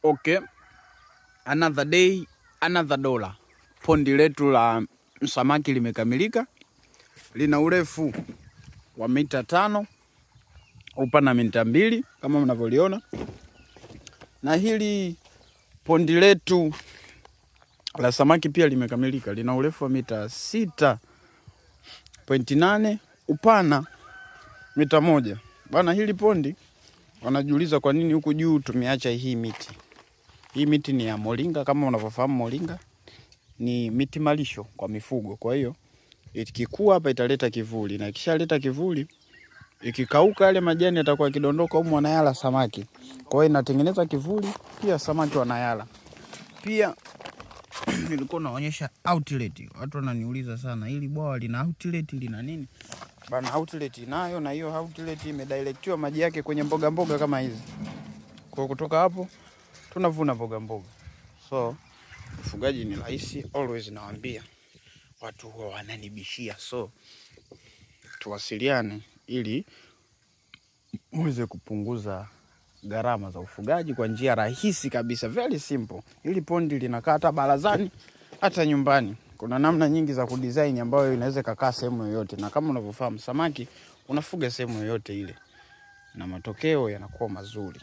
Okay, another day, another dollar. Pondi letu la samaki limekamilika. Lina urefu wa mita 5, upana mita 2 kama mnavyoliona. Na hili pondi letu la samaki pia limekamilika. Lina urefu wa mita 6.8, upana mita 1. Bana, hili pondi wanajiuliza kwa nini huku juu tumeacha hii miti. Hii miti ni ya moringa, kama unavyofahamu moringa ni miti malisho kwa mifugo. Kwa hiyo ikikua hapa italeta kivuli, na ikishaleta kivuli ikikauka yale majani yatakuwa kidondoka huko, wanayala samaki. Kwa hiyo inatengeneza kivuli, pia samaki wanayala. Pia nilikuwa naonyesha outlet. Watu wananiuliza sana, hili bwawa lina outlet lina nini? Bana, outlet inayo, na hiyo outlet imedirectiwa maji yake kwenye mboga mboga kama hizi. Kwa kutoka hapo tunavuna mboga mboga. So ufugaji ni rahisi, always nawaambia. Watu huwa wananibishia, so tuwasiliane ili uweze kupunguza gharama za ufugaji kwa njia rahisi kabisa, very simple. Hili pondi linakaa hata barazani, hata nyumbani. Kuna namna nyingi za kudesign ambayo inaweza kukaa sehemu yoyote, na kama unavyofahamu samaki unafuga sehemu yoyote ile na matokeo yanakuwa mazuri.